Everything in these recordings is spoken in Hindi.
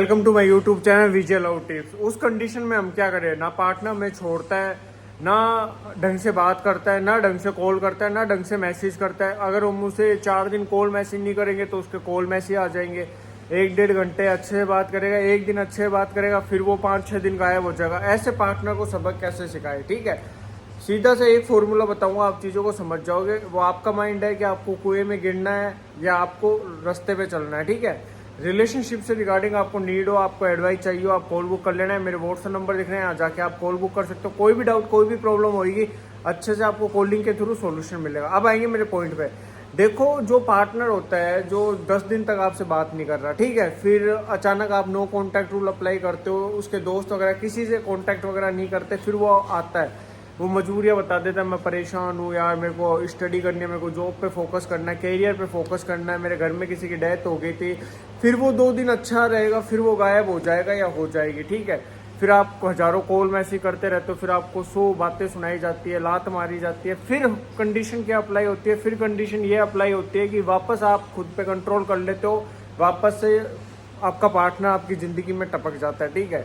Welcome to my YouTube channel Vijay love tips. उस कंडीशन में हम क्या करें, ना पार्टनर हमें छोड़ता है, ना ढंग से बात करता है, ना ढंग से कॉल करता है, ना ढंग से मैसेज करता है। अगर हम उसे 4 दिन कॉल मैसेज नहीं करेंगे तो उसके कॉल मैसेज आ जाएंगे। 1-1.5 घंटे अच्छे से बात करेगा, एक दिन अच्छे से बात करेगा, फिर वो 5-6 दिन गायब हो जाएगा। ऐसे पार्टनर को सबक कैसे सिखाए? ठीक है, सीधा से एक फॉर्मूला बताऊंगा, आप चीज़ों को समझ जाओगे। वो आपका माइंड है कि आपको कुएं में गिरना है या आपको रास्ते पे चलना है। ठीक है, रिलेशनशिप से रिगार्डिंग आपको नीड हो, आपको एडवाइस चाहिए हो, आप कॉल बुक कर लेना है। मेरे व्हाट्सएप नंबर दिख रहे हैं, यहाँ जाके आप कॉल बुक कर सकते हो। कोई भी डाउट, कोई भी प्रॉब्लम होगी, अच्छे से आपको कॉलिंग के थ्रू सॉल्यूशन मिलेगा। अब आएंगे मेरे पॉइंट पे। देखो, जो पार्टनर होता है जो 10 दिन तक आपसे बात नहीं कर रहा, ठीक है, फिर अचानक आप नो कॉन्टैक्ट रूल अप्लाई करते हो, उसके दोस्त वगैरह किसी से कॉन्टैक्ट वगैरह नहीं करते, फिर वो आता है, वो मजबूरियाँ बता देता है, मैं परेशान हूँ यार, मेरे को स्टडी करनी है, मेरे को जॉब पे फोकस करना है, कैरियर पे फोकस करना है, मेरे घर में किसी की डेथ हो गई थी। फिर वो 2 दिन अच्छा रहेगा, फिर वो गायब हो जाएगा या हो जाएगी। ठीक है, फिर आप हजारों कॉल मैसेज करते रहते हो, फिर आपको 100 बातें सुनाई जाती है, लात मारी जाती है। फिर कंडीशन क्या अप्लाई होती है? फिर कंडीशन ये अप्लाई होती है कि वापस आप खुद पे कंट्रोल कर लेते हो, वापस से आपका पार्टनर आपकी ज़िंदगी में टपक जाता है। ठीक है,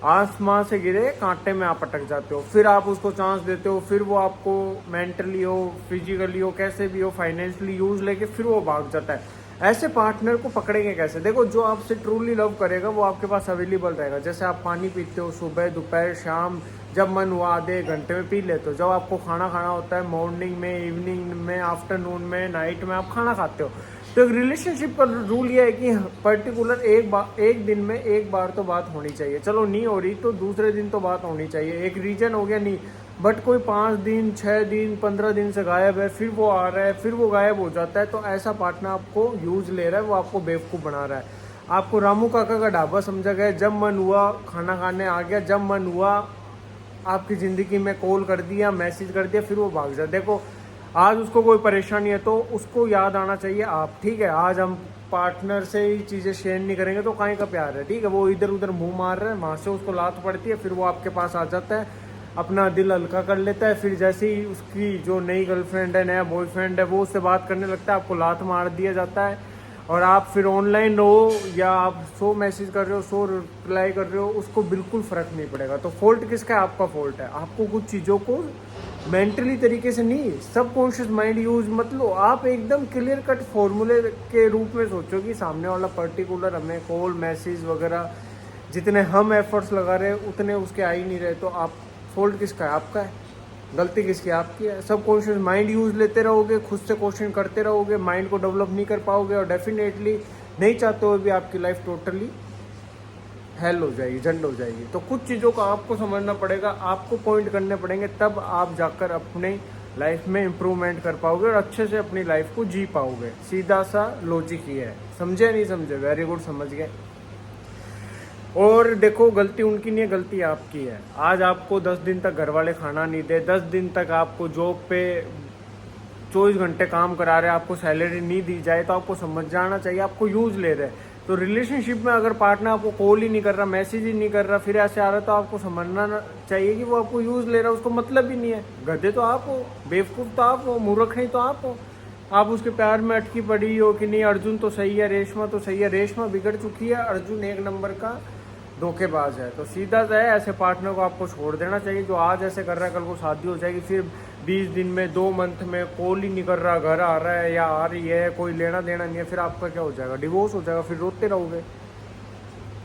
आसमान से गिरे कांटे में आप अटक जाते हो, फिर आप उसको चांस देते हो, फिर वो आपको मेंटली हो, फिजिकली हो, कैसे भी हो, फाइनेंशियली यूज लेके फिर वो भाग जाता है। ऐसे पार्टनर को पकड़ेंगे कैसे? देखो, जो आपसे ट्रूली लव करेगा वो आपके पास अवेलेबल रहेगा। जैसे आप पानी पीते हो सुबह, दोपहर, शाम, जब मन हुआ आधे घंटे में पी लेते हो। जब आपको खाना खाना होता है, मॉर्निंग में, इवनिंग में, आफ्टरनून में, नाइट में आप खाना खाते हो। तो एक रिलेशनशिप का रूल ये है कि पर्टिकुलर एक दिन में एक बार तो बात होनी चाहिए। चलो नहीं हो रही तो दूसरे दिन तो बात होनी चाहिए। एक रीजन हो गया नहीं, बट कोई 5 दिन, 6 दिन, 15 दिन से गायब है, फिर वो आ रहा है, फिर वो गायब हो जाता है, तो ऐसा पार्टनर आपको यूज ले रहा है, वो आपको बेवकूफ़ बना रहा है। आपको रामू काका का ढाबा समझा गया, जब मन हुआ खाना खाने आ गया, जब मन हुआ आपकी ज़िंदगी में कॉल कर दिया, मैसेज कर दिया, फिर वो भाग जाए। देखो, आज उसको कोई परेशानी है तो उसको याद आना चाहिए आप। ठीक है, आज हम पार्टनर से ही चीज़ें शेयर नहीं करेंगे तो काहे का प्यार है? ठीक है, वो इधर उधर मुंह मार रहा है, वहाँ से उसको लात पड़ती है, फिर वो आपके पास आ जाता है, अपना दिल हल्का कर लेता है। फिर जैसे ही उसकी जो नई गर्लफ्रेंड है, नया बॉयफ्रेंड है, वो उससे बात करने लगता है, आपको लात मार दिया जाता है, और आप फिर ऑनलाइन हो या आप 100 मैसेज कर रहे हो, 100 रिप्लाई कर रहे हो, उसको बिल्कुल फ़र्क नहीं पड़ेगा। तो फॉल्ट किसका है? आपका फॉल्ट है। आपको कुछ चीज़ों को मेंटली तरीके से नहीं, सबकॉन्शियस माइंड यूज मत लो। आप एकदम क्लियर कट फॉर्मूले के रूप में सोचो कि सामने वाला पर्टिकुलर हमें कॉल मैसेज वगैरह जितने हम एफर्ट्स लगा रहे हैं उतने उसके आ ही नहीं रहे, तो आप फॉल्ट किसका है? आपका है। गलती किसकी? आपकी है। सबकॉन्शियस माइंड यूज लेते रहोगे, खुद से क्वेश्चन करते रहोगे, माइंड को डेवलप नहीं कर पाओगे, और डेफिनेटली नहीं चाहते हो भी आपकी लाइफ टोटली हेल हो जाएगी, झंड हो जाएगी। तो कुछ चीज़ों को आपको समझना पड़ेगा, आपको पॉइंट करने पड़ेंगे, तब आप जाकर अपने लाइफ में इम्प्रूवमेंट कर पाओगे और अच्छे से अपनी लाइफ को जी पाओगे। सीधा सा लॉजिक ही है। समझे नहीं समझे? वेरी गुड, समझ गए। और देखो, गलती उनकी नहीं है, गलती आपकी है। आज आपको 10 दिन तक घर वाले खाना नहीं दे, 10 दिन तक आपको जॉब पे 24 घंटे काम करा रहे हैं, आपको सैलरी नहीं दी जाए, तो आपको समझ जाना चाहिए आपको यूज ले रहे हैं। तो रिलेशनशिप में अगर पार्टनर आपको कॉल ही नहीं कर रहा, मैसेज ही नहीं कर रहा, फिर ऐसे आ रहा, तो आपको समझना चाहिए कि वो आपको यूज ले रहा है, उसको मतलब ही नहीं है। गधे तो आप हो, बेवकूफ़ तो आप हो, मूर्ख नहीं तो आप हो। आप उसके प्यार में अटकी पड़ी हो कि नहीं, अर्जुन तो सही है, रेशमा तो सही है। रेशमा बिगड़ चुकी है, अर्जुन एक नंबर का धोखेबाज है। तो सीधा सा है, ऐसे पार्टनर को आपको छोड़ देना चाहिए। जो आज ऐसे कर रहा है, कल को शादी हो जाएगी, फिर 20 दिन में, 2 मंथ में कॉल ही नहीं कर रहा, घर आ रहा है या आ रही है, कोई लेना देना नहीं है, फिर आपका क्या हो जाएगा? डिवोर्स हो जाएगा, फिर रोते रहोगे,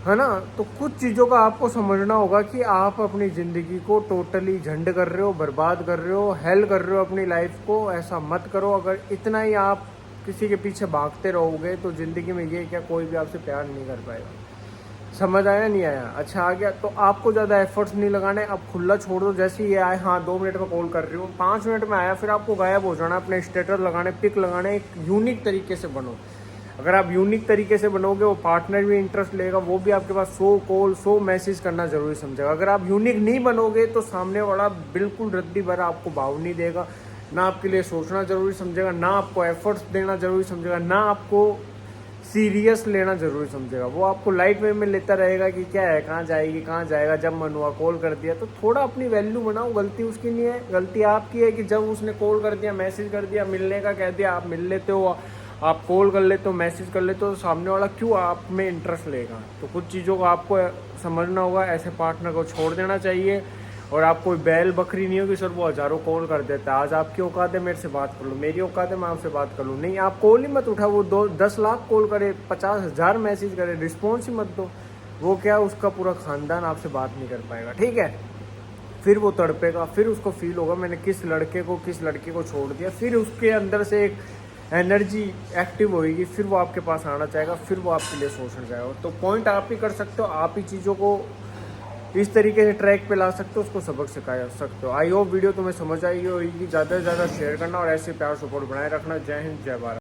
है ना? तो कुछ चीज़ों का आपको समझना होगा कि आप अपनी ज़िंदगी को टोटली झंड कर रहे हो, बर्बाद कर रहे हो, हेल कर रहे हो अपनी लाइफ को। ऐसा मत करो। अगर इतना ही आप किसी के पीछे भागते रहोगे तो ज़िंदगी में ये क्या, कोई भी आपसे प्यार नहीं कर पाएगा। समझ आया नहीं आया? अच्छा आ गया। तो आपको ज़्यादा एफर्ट्स नहीं लगाने, अब खुला छोड़ दो। जैसे ये आए, हाँ 2 मिनट में कॉल कर रही हूँ, 5 मिनट में आया, फिर आपको गायब हो जाना। अपने स्टेटस लगाने, पिक लगाने, एक यूनिक तरीके से बनो। अगर आप यूनिक तरीके से बनोगे, वो पार्टनर भी इंटरेस्ट लेगा, वो भी आपके पास 100 कॉल, 100 मैसेज करना जरूरी समझेगा। अगर आप यूनिक नहीं बनोगे तो सामने वाला बिल्कुल रद्दी भरा आपको भाव नहीं देगा, ना आपके लिए सोचना जरूरी समझेगा, ना आपको एफर्ट्स देना जरूरी समझेगा, ना आपको सीरियस लेना जरूरी समझेगा। वो आपको लाइट वे में लेता रहेगा कि क्या है, कहाँ जाएगी, कहाँ जाएगा, जब मन हुआ कॉल कर दिया। तो थोड़ा अपनी वैल्यू बनाओ। गलती उसकी नहीं है, गलती आपकी है कि जब उसने कॉल कर दिया, मैसेज कर दिया, मिलने का कह दिया, आप मिल लेते हो, आप कॉल कर लेते हो, मैसेज कर लेते हो, तो सामने वाला क्यों आप में इंटरेस्ट लेगा। तो कुछ चीज़ों को आपको समझना होगा, ऐसे पार्टनर को छोड़ देना चाहिए। और आप कोई बैल बकरी नहीं हो कि सर वो हज़ारों कॉल कर देता है, आज आपकी औकात है मेरे से बात कर लो, मेरी औकात है मैं आपसे बात कर लूँ। नहीं, आप कॉल ही मत उठा, वो 10 लाख कॉल करे, 50,000 मैसेज करे, रिस्पॉन्स ही मत दो। वो क्या, उसका पूरा ख़ानदान आपसे बात नहीं कर पाएगा, ठीक है। फिर वो तड़पेगा, फिर उसको फील होगा मैंने किस लड़के को किस लड़के को छोड़ दिया, फिर उसके अंदर से एक एनर्जी एक्टिव होगी, फिर वो आपके पास आना चाहेगा, फिर वो आपके लिए सोचना चाहेगा। तो पॉइंट आप ही कर सकते हो, आप ही चीज़ों को इस तरीके से ट्रैक पे ला सकते हो, उसको सबक सिखा सकते हो। आई होप वीडियो तुम्हें समझ आई होगी। ज़्यादा से ज़्यादा शेयर करना और ऐसे प्यार सपोर्ट बनाए रखना। जय हिंद, जय भारत।